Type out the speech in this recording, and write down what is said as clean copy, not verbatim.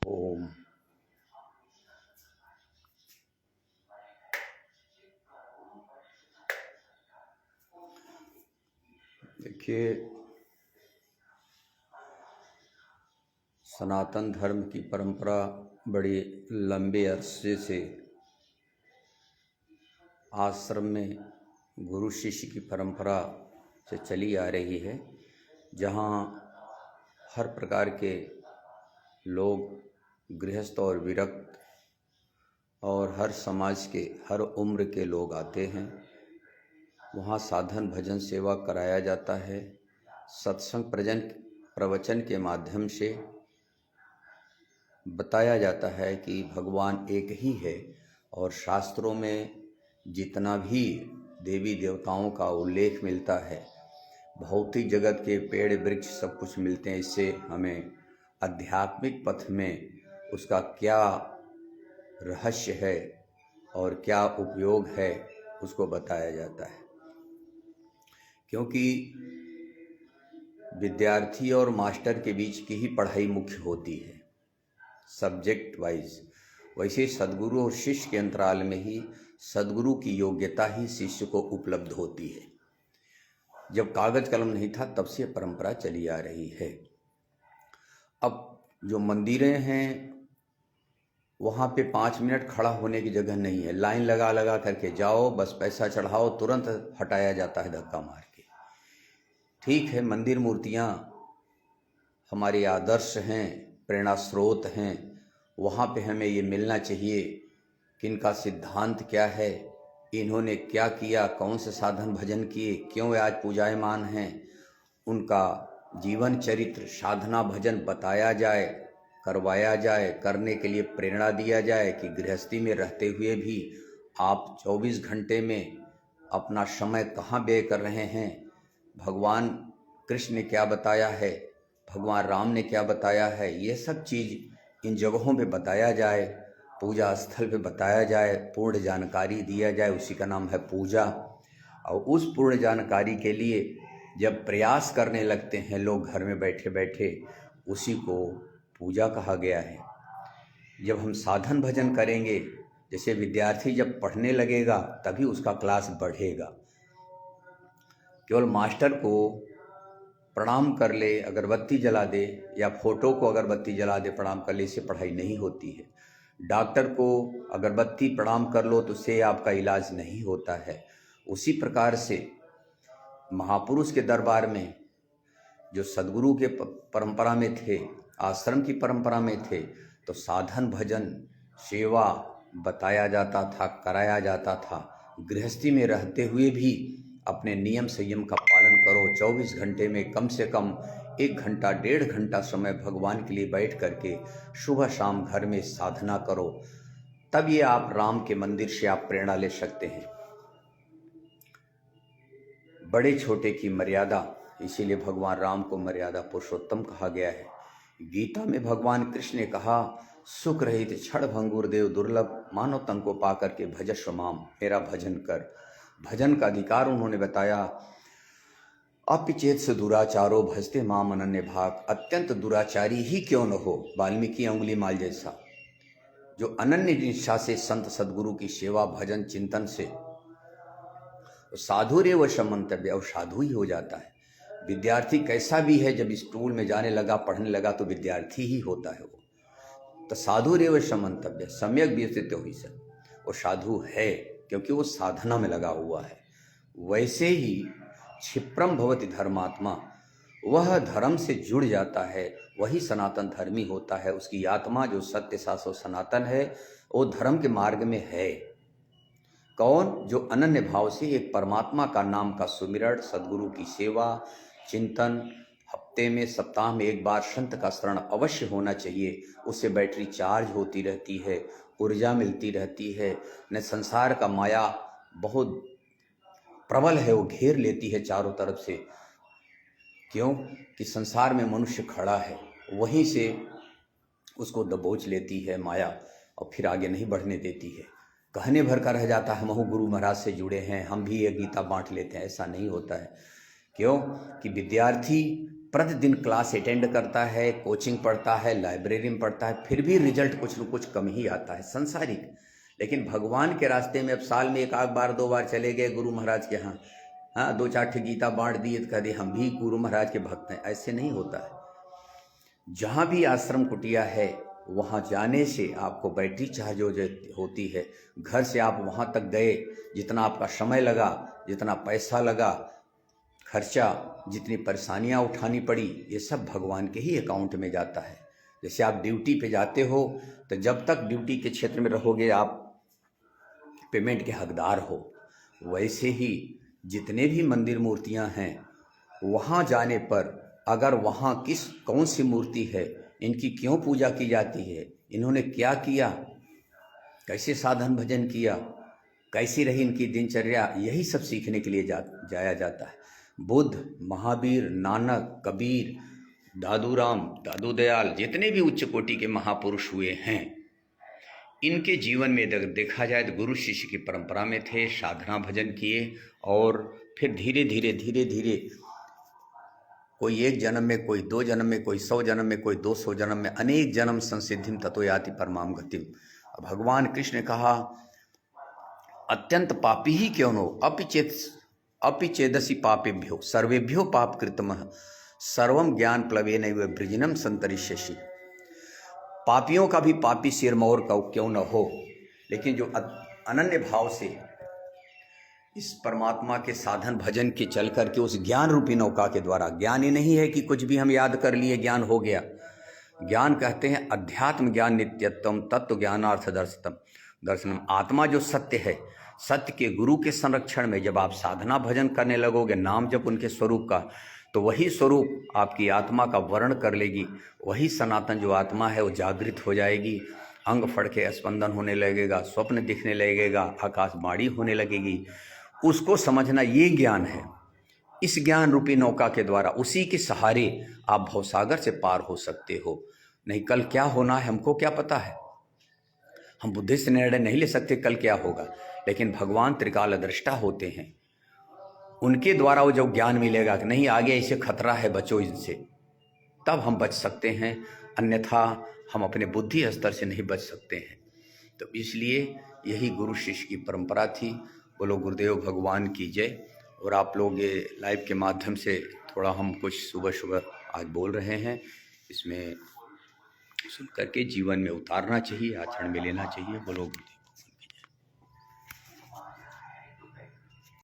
ओम। देखिए, सनातन धर्म की परंपरा बड़ी लंबे अरसे से आश्रम में गुरु शिष्य की परंपरा से चली आ रही है, जहाँ हर प्रकार के लोग, गृहस्थ और विरक्त और हर समाज के, हर उम्र के लोग आते हैं। वहाँ साधन भजन सेवा कराया जाता है। सत्संग प्रवचन के माध्यम से बताया जाता है कि भगवान एक ही है और शास्त्रों में जितना भी देवी देवताओं का उल्लेख मिलता है, भौतिक जगत के पेड़ वृक्ष सब कुछ मिलते हैं। इससे हमें आध्यात्मिक पथ में उसका क्या रहस्य है और क्या उपयोग है उसको बताया जाता है। क्योंकि विद्यार्थी और मास्टर के बीच की ही पढ़ाई मुख्य होती है, सब्जेक्ट वाइज। वैसे सद्गुरु और शिष्य के अंतराल में ही सद्गुरु की योग्यता ही शिष्य को उपलब्ध होती है। जब कागज कलम नहीं था तब से परंपरा चली आ रही है। अब जो मंदिरें हैं वहाँ पे 5 मिनट खड़ा होने की जगह नहीं है। लाइन लगा लगा करके जाओ, बस पैसा चढ़ाओ, तुरंत हटाया जाता है धक्का मार के। ठीक है, मंदिर मूर्तियाँ हमारे आदर्श हैं, प्रेरणा स्रोत हैं। वहाँ पे हमें ये मिलना चाहिए कि इनका सिद्धांत क्या है, इन्होंने क्या किया, कौन से साधन भजन किए, क्यों आज पूजायमान हैं, उनका जीवन चरित्र, साधना भजन बताया जाए, करवाया जाए, करने के लिए प्रेरणा दिया जाए कि गृहस्थी में रहते हुए भी आप 24 घंटे में अपना समय कहाँ व्यय कर रहे हैं, भगवान कृष्ण ने क्या बताया है, भगवान राम ने क्या बताया है, ये सब चीज़ इन जगहों पे बताया जाए, पूजा स्थल पे बताया जाए, पूर्ण जानकारी दिया जाए। उसी का नाम है पूजा। और उस पूर्ण जानकारी के लिए जब प्रयास करने लगते हैं लोग घर में बैठे बैठे, उसी को पूजा कहा गया है। जब हम साधन भजन करेंगे, जैसे विद्यार्थी जब पढ़ने लगेगा तभी उसका क्लास बढ़ेगा। केवल मास्टर को प्रणाम कर ले, अगरबत्ती जला दे, या फोटो को अगरबत्ती जला दे, प्रणाम कर ले, इससे पढ़ाई नहीं होती है। डॉक्टर को अगरबत्ती प्रणाम कर लो तो उससे आपका इलाज नहीं होता है। उसी प्रकार से महापुरुष के दरबार में जो सद्गुरु के परंपरा में थे, आश्रम की परंपरा में थे, तो साधन भजन सेवा बताया जाता था, कराया जाता था। गृहस्थी में रहते हुए भी अपने नियम संयम का पालन करो। 24 घंटे में कम से कम 1 घंटा 1.5 घंटा समय भगवान के लिए बैठ करके सुबह शाम घर में साधना करो, तब ये आप राम के मंदिर से आप प्रेरणा ले सकते हैं। बड़े छोटे की मर्यादा, इसीलिए भगवान राम को मर्यादा पुरुषोत्तम कहा गया है। गीता में भगवान कृष्ण ने कहा, सुख रहित क्षण भंगुर देव दुर्लभ, मानव तन को पा करके भजस्व माम, मेरा भजन कर। भजन का अधिकार उन्होंने बताया। अपिचेत से दुराचारो भजते माम अनन्य भाग, अत्यंत दुराचारी ही क्यों न हो, वाल्मीकि अंगुली माल जैसा, जो अनन्य निष्ठा से संत सदगुरु की सेवा भजन चिंतन से साधु रे व समंतव्य, और साधु ही हो जाता है। विद्यार्थी कैसा भी है, जब स्कूल में जाने लगा, पढ़ने लगा, तो विद्यार्थी ही होता है वो। तो साधु रे व समंतव्य, सम्यक व्यवस्थित हुई सर, वो साधु है क्योंकि वो साधना में लगा हुआ है। वैसे ही क्षिप्रम भवति धर्मात्मा, वह धर्म से जुड़ जाता है, वही सनातन धर्मी होता है। उसकी आत्मा जो सत्य शास्त्र सनातन है, वो धर्म के मार्ग में है। कौन? जो अनन्य भाव से एक परमात्मा का नाम का सुमिरण, सद्गुरु की सेवा चिंतन, हफ्ते में सप्ताह में 1 बार संत का शरण अवश्य होना चाहिए। उससे बैटरी चार्ज होती रहती है, ऊर्जा मिलती रहती है। न संसार का माया बहुत प्रबल है, वो घेर लेती है चारों तरफ से। क्यों? कि संसार में मनुष्य खड़ा है, वहीं से उसको दबोच लेती है माया और फिर आगे नहीं बढ़ने देती है। कहने भर का रह जाता है, हम गुरु महाराज से जुड़े हैं, हम भी ये गीता बांट लेते हैं। ऐसा नहीं होता है। क्यों? कि विद्यार्थी प्रतिदिन क्लास अटेंड करता है, कोचिंग पढ़ता है, लाइब्रेरी में पढ़ता है, फिर भी रिजल्ट कुछ न कुछ कम ही आता है संसारिक। लेकिन भगवान के रास्ते में अब साल में एक आध बार 2 बार चले गए गुरु महाराज के यहाँ, हाँ 2-4 ठे गीता बांट दिए तो कह दिए हम भी गुरु महाराज के भक्त हैं, ऐसे नहीं होता है। जहाँ भी आश्रम कुटिया है वहाँ जाने से आपको बैटरी चार्ज हो होती है। घर से आप वहाँ तक गए, जितना आपका समय लगा, जितना पैसा लगा, खर्चा, जितनी परेशानियाँ उठानी पड़ी, ये सब भगवान के ही अकाउंट में जाता है। जैसे आप ड्यूटी पे जाते हो तो जब तक ड्यूटी के क्षेत्र में रहोगे आप पेमेंट के हकदार हो। वैसे ही जितने भी मंदिर मूर्तियां हैं वहाँ जाने पर अगर वहाँ कौन सी मूर्ति है, इनकी क्यों पूजा की जाती है, इन्होंने क्या किया, कैसे साधन भजन किया, कैसी रही इनकी दिनचर्या, यही सब सीखने के लिए जाया जाता है। बुद्ध, महावीर, नानक, कबीर, दादू राम, दादू दयाल, जितने भी उच्च कोटि के महापुरुष हुए हैं, इनके जीवन में देखा जाए तो गुरु शिष्य की परंपरा में थे, साधना भजन किए और फिर धीरे धीरे कोई 1 जन्म में, कोई 2 जन्म में, कोई 100 जन्म में, कोई 200 जन्म में, अनेक जन्म संसिद्धिम ततो याति परमाम गतिम। भगवान कृष्ण ने कहा अत्यंत पापी ही क्यों हो, अपिचेदसी पापेभ्यो सर्वेभ्यो पाप कृतमः सर्वम ज्ञान प्लवेनैव वृजिनम संतरिष्यसि। पापियों का भी पापी सिरमौर का क्यों न हो, लेकिन जो अनन्य भाव से इस परमात्मा के साधन भजन के चल करके उस ज्ञान रूपी नौका के द्वारा, ज्ञान ही नहीं है कि कुछ भी हम याद कर लिए ज्ञान हो गया। ज्ञान कहते हैं अध्यात्म ज्ञान नित्यत्वम तत्व ज्ञानार्थ दर्शनम। आत्मा जो सत्य है, सत्य के गुरु के संरक्षण में जब आप साधना भजन करने लगोगे, नाम जब उनके स्वरूप का, तो वही स्वरूप आपकी आत्मा का वर्ण कर लेगी। वही सनातन जो आत्मा है वो जागृत हो जाएगी, अंग फड़ के स्पंदन होने लगेगा, स्वप्न दिखने लगेगा, आकाशवाणी होने लगेगी। उसको समझना ये ज्ञान है। इस ज्ञान रूपी नौका के द्वारा, उसी के सहारे आप भवसागर से पार हो सकते हो। नहीं कल क्या होना है हमको क्या पता है, हम बुद्धि से निर्णय नहीं ले सकते कल क्या होगा, लेकिन भगवान त्रिकालदृष्टा होते हैं। उनके द्वारा वो जो ज्ञान मिलेगा कि नहीं आगे ऐसे खतरा है, बचो इनसे, तब हम बच सकते हैं, अन्यथा हम अपने बुद्धि स्तर से नहीं बच सकते हैं। तो इसलिए यही गुरु शिष्य की परंपरा थी। बोलो गुरुदेव भगवान की जय। और आप लोग ये लाइव के माध्यम से थोड़ा हम कुछ सुबह आज बोल रहे हैं, इसमें सुन करके जीवन में उतारना चाहिए, आचरण में लेना चाहिए। बोलो।